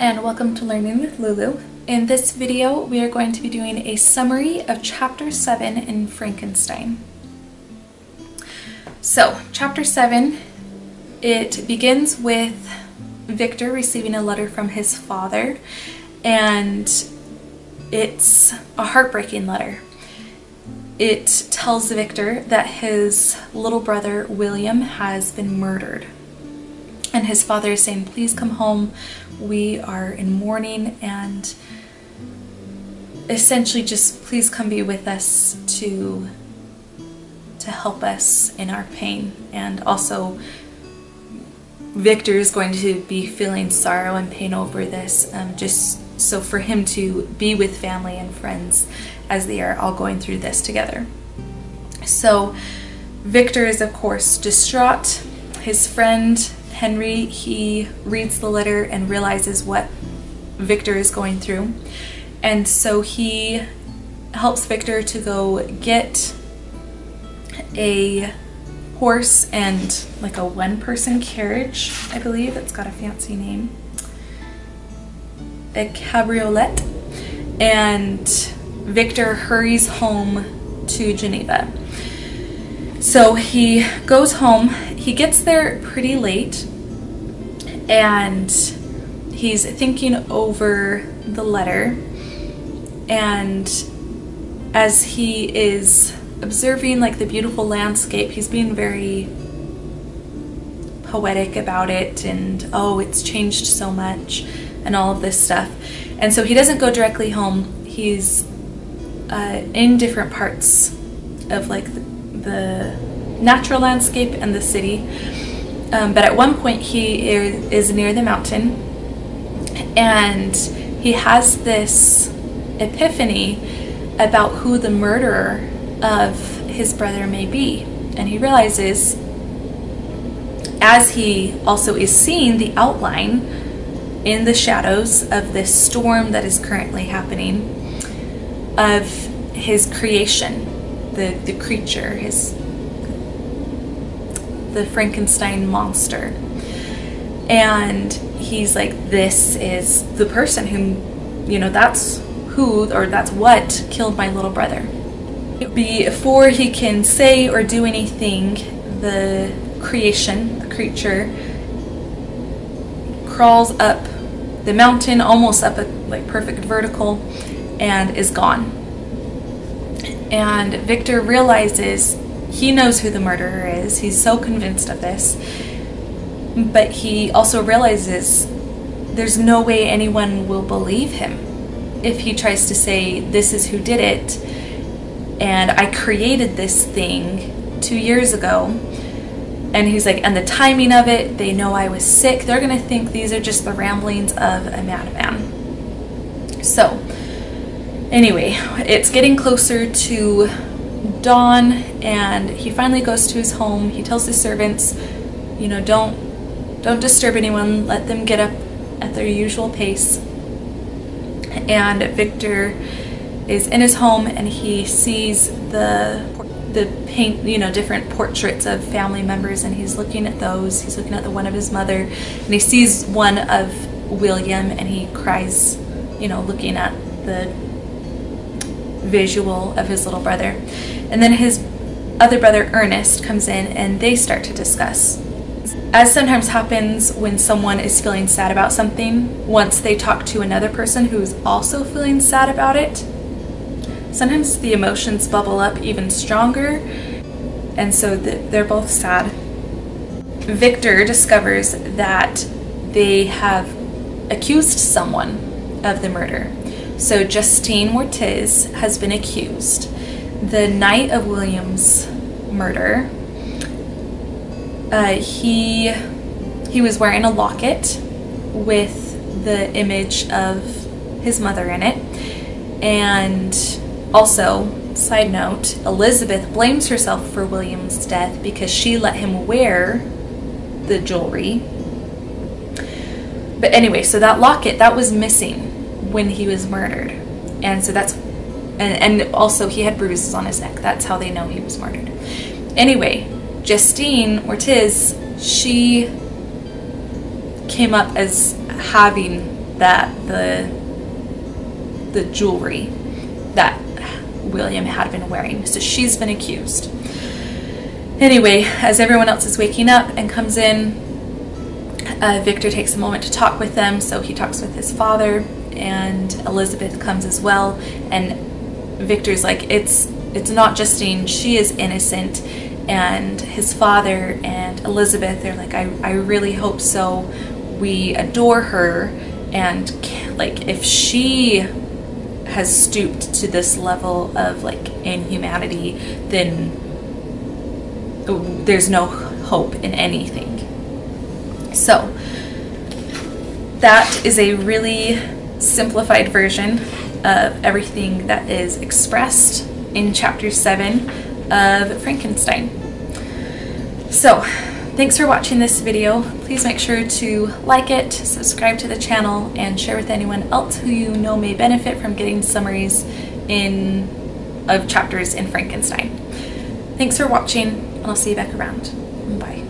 and welcome to Learning with Lulu. In this video, we are going to be doing a summary of Chapter 7 in Frankenstein. So, Chapter 7, it begins with Victor receiving a letter from his father, and it's a heartbreaking letter. It tells Victor that his little brother, William, has been murdered. And his father is saying, please come home, we are in mourning, and essentially just please come be with us to help us in our pain. And also Victor is going to be feeling sorrow and pain over this, just so for him to be with family and friends as they are all going through this together. So Victor is of course distraught. His friend Henry, he reads the letter and realizes what Victor is going through, and so he helps Victor to go get a horse and like a one-person carriage, I believe. It's got a fancy name, a cabriolet, and Victor hurries home to Geneva. So he goes home, he gets there pretty late, and he's thinking over the letter, and as he is observing like the beautiful landscape, he's being very poetic about it, and oh, it's changed so much and all of this stuff. And so he doesn't go directly home. He's in different parts of like the natural landscape and the city, but at one point he is near the mountain, and he has this epiphany about who the murderer of his brother may be. And he realizes, as he also is seeing the outline in the shadows of this storm that is currently happening, of his creation, the creature, the Frankenstein monster. And he's like, this is the person who, you know, that's who, or that's what killed my little brother. Before he can say or do anything, the creation, the creature, crawls up the mountain, almost up a like perfect vertical, and is gone. And Victor realizes he knows who the murderer is. He's so convinced of this, but he also realizes there's no way anyone will believe him if he tries to say, this is who did it, and I created this thing 2 years ago. And he's like, and the timing of it, they know I was sick, they're gonna think these are just the ramblings of a madman. So anyway, it's getting closer to dawn, and he finally goes to his home. He tells his servants, you know, don't disturb anyone, let them get up at their usual pace. And Victor is in his home, and he sees the paint, you know, different portraits of family members, and he's looking at those. He's looking at the one of his mother, and he sees one of William, and he cries, you know, looking at the visual of his little brother. And then his other brother Ernest comes in, and they start to discuss. As sometimes happens when someone is feeling sad about something, once they talk to another person who's also feeling sad about it, sometimes the emotions bubble up even stronger, and so they're both sad. Victor discovers that they have accused someone of the murder. So Justine Ortiz has been accused. The night of William's murder, he was wearing a locket with the image of his mother in it. And also, side note, Elizabeth blames herself for William's death because she let him wear the jewelry. But anyway, so that locket, that was missing when he was murdered. And so that's, and also he had bruises on his neck. That's how they know he was murdered. Anyway, Justine Ortiz, she came up as having that the jewelry that William had been wearing. So she's been accused. Anyway, as everyone else is waking up and comes in, Victor takes a moment to talk with them. So he talks with his father, and Elizabeth comes as well. And Victor's like, it's not Justine, she is innocent. And his father and Elizabeth, they're like, I really hope so. We adore her, and like, if she has stooped to this level of like inhumanity, then there's no hope in anything. So that is a really simplified version of everything that is expressed in chapter 7 of Frankenstein. So thanks for watching this video. Please make sure to like it, subscribe to the channel, and share with anyone else who you know may benefit from getting summaries of chapters in Frankenstein. Thanks for watching, and I'll see you back around. Bye.